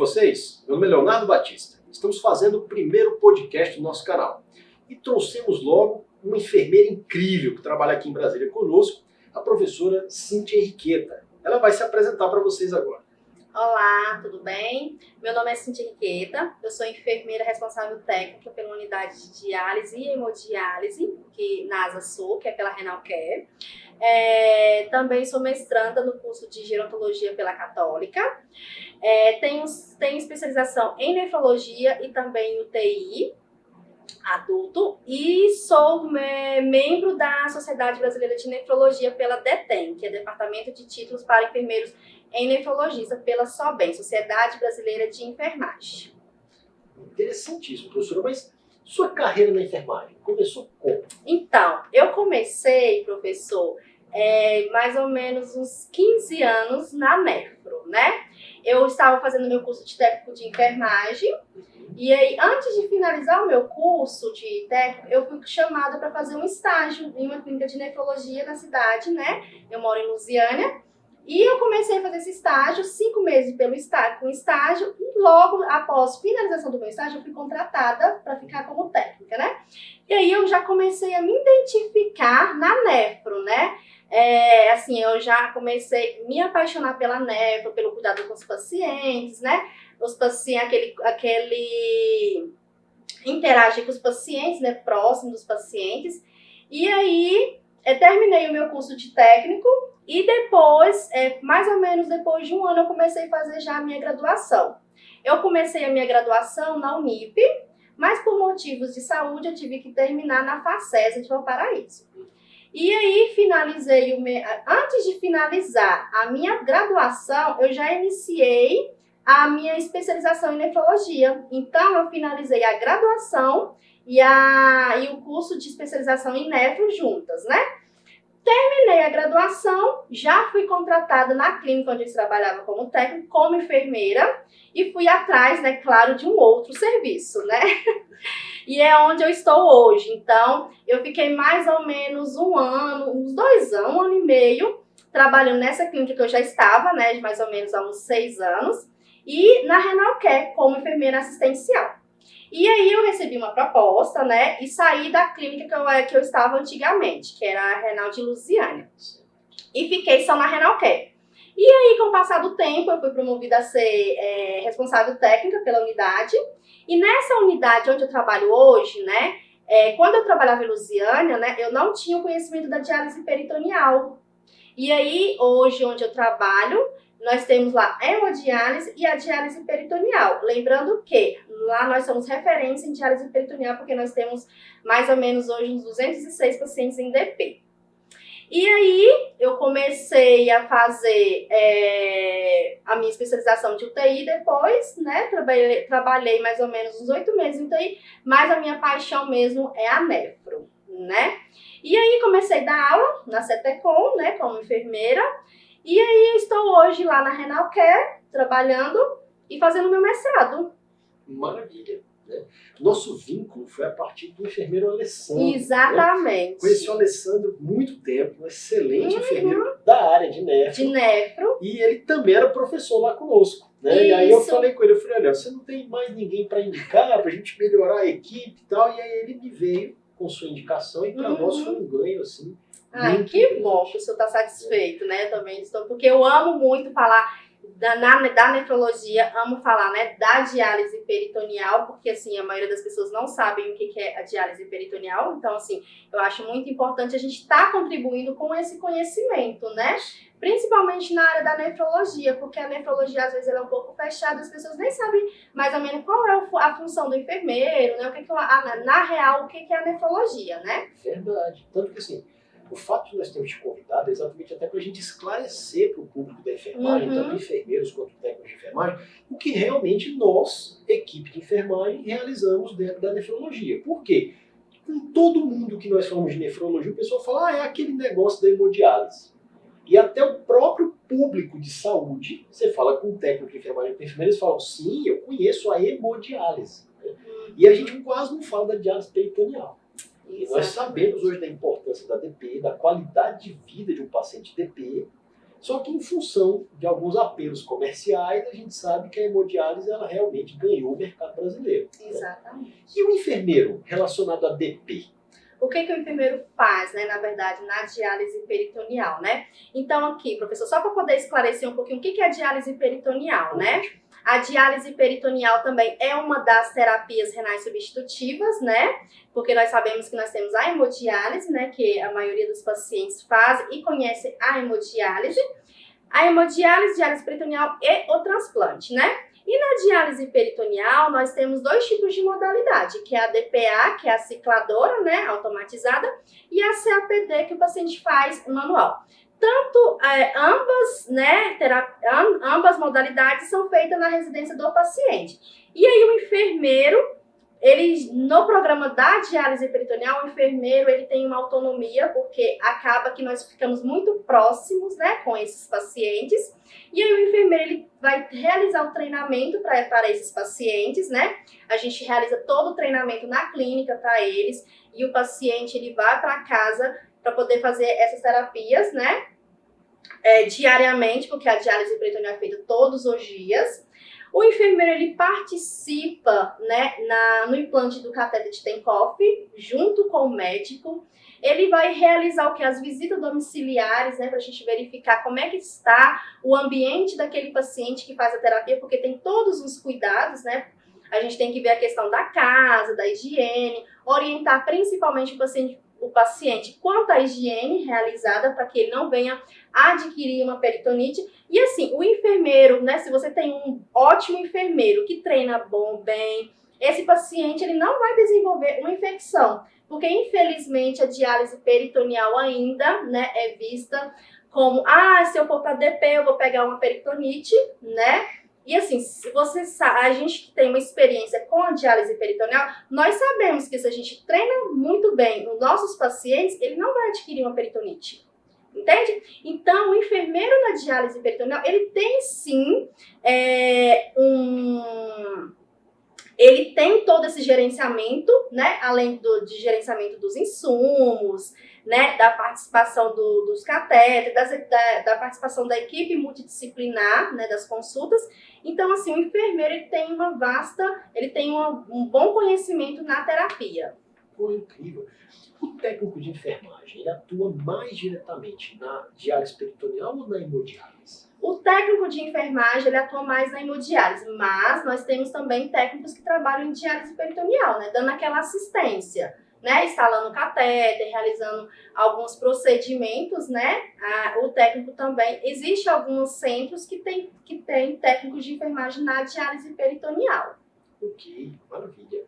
vocês? Meu nome é Leonardo Batista. Estamos fazendo o primeiro podcast do nosso canal. E trouxemos logo uma enfermeira incrível que trabalha aqui em Brasília conosco, a professora Cíntia Henriqueta. Ela vai se apresentar para vocês agora. Olá, tudo bem? Meu nome é Cíntia Henriqueta, eu sou enfermeira responsável técnica pela unidade de diálise e hemodiálise, na Asa Sul, que é pela Renalcare. Também sou mestranda no curso de gerontologia pela Católica. Tenho especialização em nefrologia e também em UTI adulto e sou membro da Sociedade Brasileira de Nefrologia pela DETEN, que é Departamento de Títulos para Enfermeiros em Nefrologia, pela SOBEN, Sociedade Brasileira de Enfermagem. Interessantíssimo, professora, mas sua carreira na enfermagem começou como? Então, eu comecei, professor, mais ou menos uns 15 anos na nefro, né? Eu estava fazendo meu curso de técnico de enfermagem e aí, antes de finalizar o meu curso de técnico, eu fui chamada para fazer um estágio em uma clínica de nefrologia na cidade, né? Eu moro em Lusiânia. E eu comecei a fazer esse estágio, 5 meses com estágio, e logo após finalização do meu estágio, eu fui contratada para ficar como técnica, né? E aí eu já comecei a me identificar na nefro, né? Eu já comecei a me apaixonar pela nefro, pelo cuidado com os pacientes, né? Os pacientes, aquele interagir com os pacientes, né? Próximo dos pacientes. E aí, terminei o meu curso de técnico. E depois, mais ou menos depois de um ano, eu comecei a fazer já a minha graduação. Eu comecei a minha graduação na Unip, mas por motivos de saúde eu tive que terminar na Facesa de Valparaíso. E aí, antes de finalizar a minha graduação, eu já iniciei a minha especialização em nefrologia. Então, eu finalizei a graduação e o curso de especialização em nefro juntas, né? Terminei a graduação, já fui contratada na clínica onde eu trabalhava como técnico, como enfermeira, e fui atrás, né, claro, de um outro serviço, né? E é onde eu estou hoje. Então, eu fiquei mais ou menos um ano, uns 2 anos, 1 ano e meio, trabalhando nessa clínica que eu já estava, né, de mais ou menos há uns 6 anos, e na Renalcare como enfermeira assistencial. E aí eu recebi uma proposta, né, e saí da clínica que eu estava antigamente, que era a Renal de Lusiânia. E fiquei só na Renalcare. E aí, com o passar do tempo, eu fui promovida a ser responsável técnica pela unidade. E nessa unidade onde eu trabalho hoje, né, quando eu trabalhava em Lusiânia, né, eu não tinha o conhecimento da diálise peritoneal. E aí, hoje, onde eu trabalho, nós temos lá a hemodiálise e a diálise peritoneal. Lembrando que lá nós somos referência em diálise peritoneal, porque nós temos mais ou menos hoje uns 206 pacientes em DP. E aí eu comecei a fazer a minha especialização de UTI depois, né? Trabalhei mais ou menos uns 8 meses em UTI, mas a minha paixão mesmo é a nefro, né? E aí comecei a dar aula na CETECOM, né, como enfermeira. E aí eu estou hoje lá na Renalcare, trabalhando e fazendo meu mestrado. Maravilha, né? Nosso vínculo foi a partir do enfermeiro Alessandro. Exatamente. Né? Conheci o Alessandro há muito tempo, um excelente enfermeiro da área de nefro. E ele também era professor lá conosco. Né? Isso. E aí eu falei com ele, olha, você não tem mais ninguém para indicar, para a gente melhorar a equipe e tal. E aí ele me veio com sua indicação e para nós foi um ganho, assim. Ai, que bom que o senhor está satisfeito, né? Eu também estou, porque eu amo muito falar da nefrologia, amo falar, né, da diálise peritoneal, porque, assim, a maioria das pessoas não sabem o que é a diálise peritoneal, então, assim, eu acho muito importante a gente estar contribuindo com esse conhecimento, né? Principalmente na área da nefrologia, porque a nefrologia, às vezes, ela é um pouco fechada, as pessoas nem sabem mais ou menos qual é a função do enfermeiro, né? Na real, o que é a nefrologia, né? Verdade. Tanto que, assim, o fato de nós termos te convidado é exatamente até para a gente esclarecer para o público da enfermagem, tanto enfermeiros quanto técnicos de enfermagem, o que realmente nós, equipe de enfermagem, realizamos dentro da nefrologia. Por quê? Com todo mundo que nós falamos de nefrologia, o pessoal fala, é aquele negócio da hemodiálise. E até o próprio público de saúde, você fala com técnico de enfermagem, com enfermeiros, falam, sim, eu conheço a hemodiálise. E a gente quase não fala da diálise peritoneal. E nós sabemos hoje da importância da DP, da qualidade de vida de um paciente DP, Só que em função de alguns apelos comerciais, a gente sabe que a hemodiálise ela realmente ganhou o mercado brasileiro. Exatamente. Né? E o enfermeiro relacionado a DP? O que o enfermeiro faz, né, na verdade, na diálise peritoneal, né? Então aqui, professor, só para poder esclarecer um pouquinho o que é a diálise peritoneal, né? A diálise peritoneal também é uma das terapias renais substitutivas, né? Porque nós sabemos que nós temos a hemodiálise, né? Que a maioria dos pacientes faz e conhece a hemodiálise. A hemodiálise, diálise peritoneal e o transplante, né? E na diálise peritoneal, nós temos 2 tipos de modalidade, que é a DPA, que é a cicladora, né, automatizada, e a CAPD, que o paciente faz manual. Tanto ambas, né, ambas modalidades são feitas na residência do paciente. E aí o enfermeiro, no programa da diálise peritoneal, o enfermeiro ele tem uma autonomia, porque acaba que nós ficamos muito próximos, né, com esses pacientes. E aí o enfermeiro ele vai realizar o treinamento para esses pacientes, né? A gente realiza todo o treinamento na clínica para eles e o paciente ele vai para casa para poder fazer essas terapias, né? Diariamente, porque a diálise peritoneal é feita todos os dias. O enfermeiro ele participa, né, no implante do catéter de Tenkopf, junto com o médico. Ele vai realizar o que? As visitas domiciliares, né, para a gente verificar como é que está o ambiente daquele paciente que faz a terapia, porque tem todos os cuidados, né? A gente tem que ver a questão da casa, da higiene, orientar principalmente o paciente quanto à higiene realizada para que ele não venha adquirir uma peritonite. E assim, o enfermeiro, né, se você tem um ótimo enfermeiro que treina bem, esse paciente ele não vai desenvolver uma infecção, porque infelizmente a diálise peritoneal ainda, né, é vista como, se eu for para DP eu vou pegar uma peritonite, né? E assim, se você sabe, a gente que tem uma experiência com a diálise peritoneal, nós sabemos que se a gente treina muito bem os nossos pacientes, ele não vai adquirir uma peritonite. Entende? Então, o enfermeiro na diálise peritoneal, ele tem sim ele tem todo esse gerenciamento, né? Além de gerenciamento dos insumos, né? Da participação dos catéteres, da participação da equipe multidisciplinar, né? Das consultas. Então, assim, o enfermeiro ele tem um bom conhecimento na terapia. Pô, incrível. O técnico de enfermagem, ele atua mais diretamente na diálise peritoneal ou na hemodiálise? O técnico de enfermagem, ele atua mais na hemodiálise, mas nós temos também técnicos que trabalham em diálise peritoneal, né, dando aquela assistência, né, instalando catéter, realizando alguns procedimentos, né, o técnico também. Existem alguns centros que tem técnicos de enfermagem na diálise peritoneal. Ok, maravilha.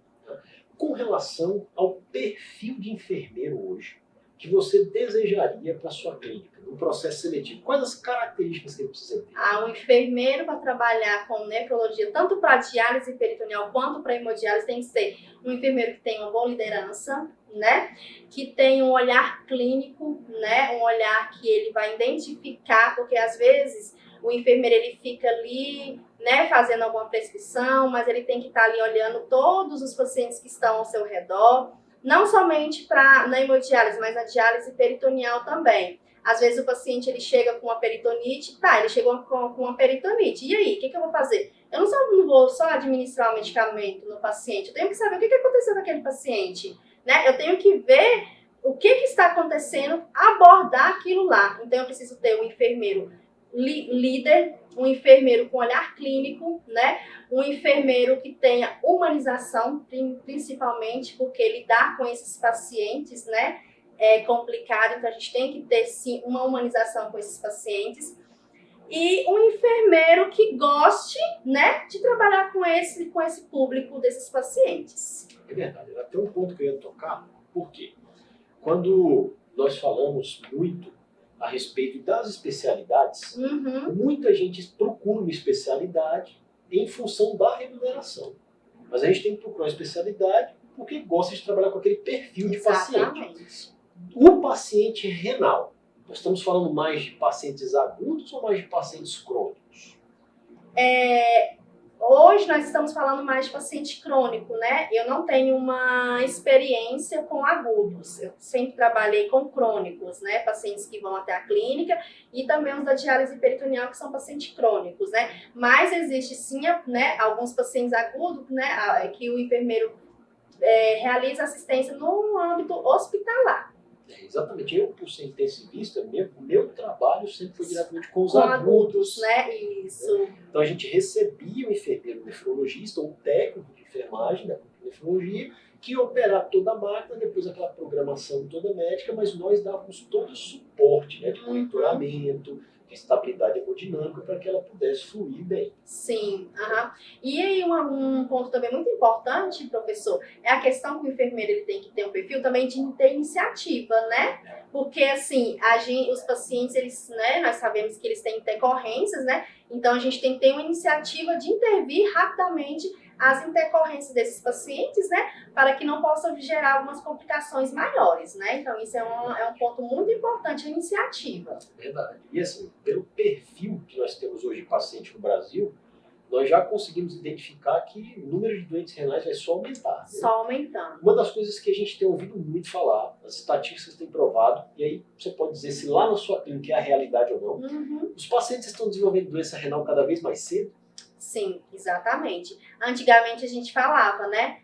Com relação ao perfil de enfermeiro hoje, que você desejaria para a sua clínica, no processo seletivo, quais as características que ele precisa ter? Um enfermeiro para trabalhar com nefrologia, tanto para diálise peritoneal quanto para hemodiálise, tem que ser um enfermeiro que tenha uma boa liderança, né? Que tenha um olhar clínico, né? Um olhar que ele vai identificar, porque às vezes o enfermeiro ele fica ali, né, fazendo alguma prescrição, mas ele tem que estar ali olhando todos os pacientes que estão ao seu redor, não somente na hemodiálise, mas na diálise peritoneal também. Às vezes o paciente ele chega com uma peritonite, ele chegou com uma peritonite, e aí, o que eu vou fazer? Eu não vou só administrar o medicamento no paciente, eu tenho que saber o que aconteceu com aquele paciente, né? Eu tenho que ver o que está acontecendo, abordar aquilo lá. Então eu preciso ter um enfermeiro líder, um enfermeiro com olhar clínico, né? Um enfermeiro que tenha humanização, principalmente porque lidar com esses pacientes, né, é complicado, então a gente tem que ter sim uma humanização com esses pacientes. E um enfermeiro que goste, né, de trabalhar com esse público desses pacientes. É verdade, era até um ponto que eu ia tocar, por quê? Quando nós falamos muito a respeito das especialidades, muita gente procura uma especialidade em função da remuneração. Mas a gente tem que procurar uma especialidade porque gosta de trabalhar com aquele perfil de paciente. O paciente renal, nós estamos falando mais de pacientes agudos ou mais de pacientes crônicos? Hoje nós estamos falando mais de paciente crônico, né? Eu não tenho uma experiência com agudos. Eu sempre trabalhei com crônicos, né? Pacientes que vão até a clínica e também os da diálise peritoneal, que são pacientes crônicos, né? Mas existe sim, né, alguns pacientes agudos, né, que o enfermeiro realiza assistência no âmbito hospitalar. Exatamente. Eu, por ser intensivista, meu trabalho sempre foi diretamente com os Com agudos, né? Isso. Então a gente recebia o enfermeiro nefrologista ou técnico de enfermagem da nefrologia que ia operar toda a máquina, depois aquela programação toda médica, mas nós dávamos todo o suporte, né, de monitoramento, de estabilidade hemodinâmica para que ela pudesse fluir bem. Sim, E aí um ponto também muito importante, professor, é a questão que o enfermeiro ele tem que ter um perfil também de ter iniciativa, né? Porque assim, os pacientes, eles, né, nós sabemos que eles têm intercorrências, né? Então a gente tem que ter uma iniciativa de intervir rapidamente as intercorrências desses pacientes, né? Para que não possam gerar algumas complicações maiores, né? Então isso é um ponto muito importante, a iniciativa. Verdade. E assim, pelo perfil que nós temos hoje de paciente no Brasil, nós já conseguimos identificar que o número de doentes renais vai só aumentar. Né? Só aumentando. Uma das coisas que a gente tem ouvido muito falar, as estatísticas têm provado, e aí você pode dizer se lá na sua clínica é a realidade ou não, os pacientes estão desenvolvendo doença renal cada vez mais cedo. Sim, exatamente. Antigamente a gente falava, né?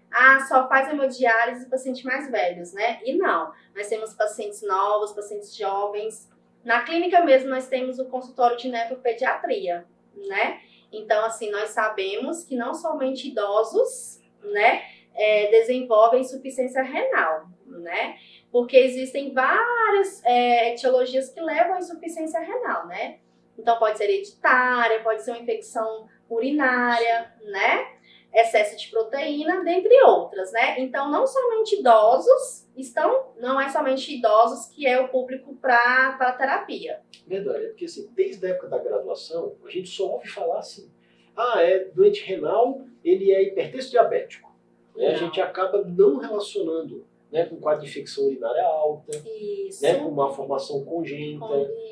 Só faz hemodiálise pacientes mais velhos, né? E não, nós temos pacientes novos, pacientes jovens. Na clínica mesmo nós temos o consultório de nefropediatria, né? Então, assim, nós sabemos que não somente idosos, né, desenvolvem insuficiência renal, né? Porque existem várias etiologias que levam à insuficiência renal, né? Então, pode ser hereditária, pode ser uma infecção urinária, né? Excesso de proteína, dentre outras, né? Então, não é somente idosos que é o público para terapia. Verdade, porque assim, desde a época da graduação, a gente só ouve falar assim, doente renal, ele é hipertenso diabético. Né? A gente acaba não relacionando, né, com quadro de infecção urinária alta, né, com uma formação congênita,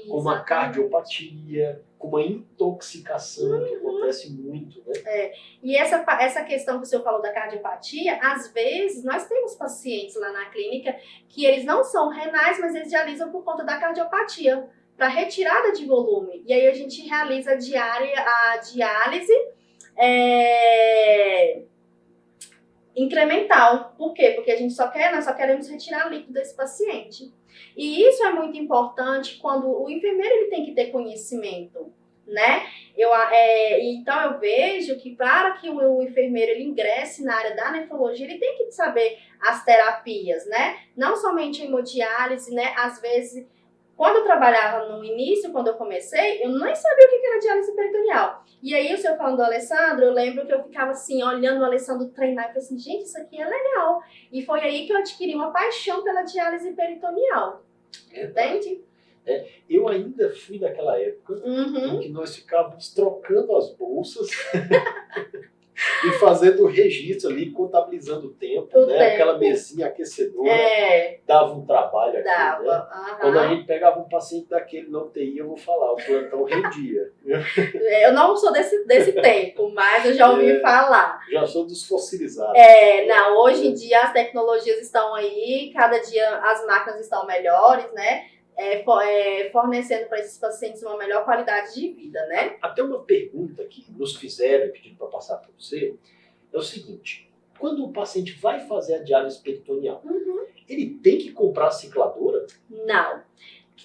com uma cardiopatia, com uma intoxicação, que acontece muito, né? E essa questão que o senhor falou da cardiopatia, às vezes nós temos pacientes lá na clínica que eles não são renais, mas eles dialisam por conta da cardiopatia, para retirada de volume. E aí a gente realiza a diálise incremental. Por quê? Porque nós só queremos retirar líquido desse paciente. E isso é muito importante quando o enfermeiro ele tem que ter conhecimento, né? Então eu vejo que para que o enfermeiro ele ingresse na área da nefrologia, ele tem que saber as terapias, né? Não somente a hemodiálise, né? Às vezes, quando eu trabalhava no início, quando eu comecei, eu nem sabia o que era diálise peritoneal. E aí, o senhor falando do Alessandro, eu lembro que eu ficava assim, olhando o Alessandro treinar e falei assim, gente, isso aqui é legal. E foi aí que eu adquiri uma paixão pela diálise peritoneal. Entende? Eu ainda fui daquela época em que nós ficávamos trocando as bolsas e fazendo o registro ali, contabilizando o tempo, né? Aquela mesinha aquecedora, dava um trabalho aqui, né? Quando a gente pegava um paciente daquele na UTI, eu vou falar, o plantão rendia. Eu não sou desse tempo, mas eu já ouvi falar. Já sou dos fossilizados. Não, hoje em dia as tecnologias estão aí, cada dia as máquinas estão melhores, né? Fornecendo para esses pacientes uma melhor qualidade de vida, né? Até uma pergunta que nos fizeram e pediram para passar para você é o seguinte: quando o paciente vai fazer a diálise peritoneal, ele tem que comprar a cicladora? Não.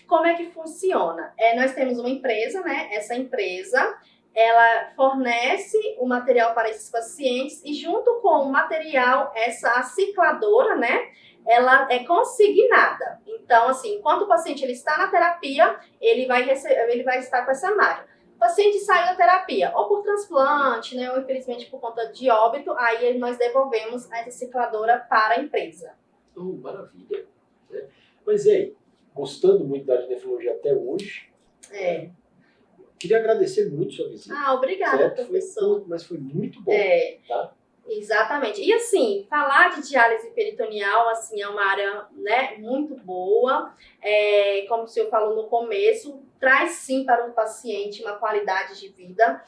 Como é que funciona? Nós temos uma empresa, né? Essa empresa, ela fornece o material para esses pacientes e junto com o material, a cicladora, né? Ela é consignada. Então, assim, enquanto o paciente ele está na terapia, ele vai estar com essa máquina. O paciente sai da terapia, ou por transplante, né, ou infelizmente por conta de óbito, aí nós devolvemos essa cicladora para a empresa. Maravilha. Mas e aí, gostando muito da nefrologia até hoje, queria agradecer muito sua visita. Obrigada, professor. Mas foi muito bom, tá? Exatamente. E assim, falar de diálise peritoneal, assim, é uma área, né, muito boa. Como o senhor falou no começo, traz sim para o paciente uma qualidade de vida.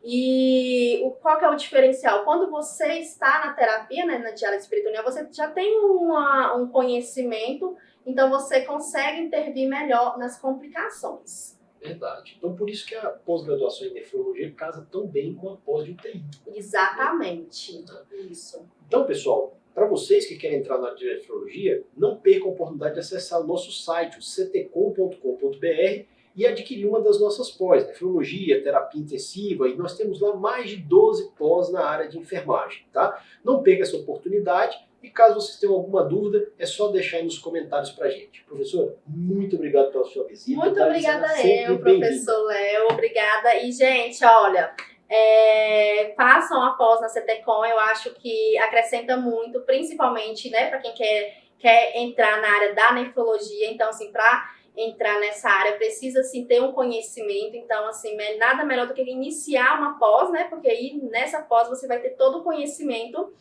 E qual que é o diferencial? Quando você está na terapia, né, na diálise peritoneal, você já tem um conhecimento, então você consegue intervir melhor nas complicações. Verdade. Então, por isso que a pós-graduação em nefrologia casa tão bem com a pós de UTI. Exatamente. Isso. Então, pessoal, para vocês que querem entrar na área de nefrologia, não percam a oportunidade de acessar o nosso site, o ctcom.com.br, e adquirir uma das nossas pós, nefrologia, terapia intensiva, e nós temos lá mais de 12 pós na área de enfermagem, tá? Não perca essa oportunidade, e caso vocês tenham alguma dúvida, é só deixar aí nos comentários pra gente. Professora, muito obrigado pela sua visita. Muito obrigada eu, professor Léo, obrigada. E, gente, olha, façam a pós na CTCom, eu acho que acrescenta muito, principalmente, né, para quem quer entrar na área da nefrologia. Então, assim, para entrar nessa área precisa, assim, ter um conhecimento. Então, assim, nada melhor do que iniciar uma pós, né, porque aí nessa pós você vai ter todo o conhecimento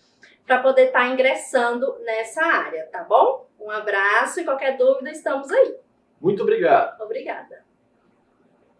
para poder estar ingressando nessa área, tá bom? Um abraço e qualquer dúvida estamos aí. Muito obrigado. Obrigada.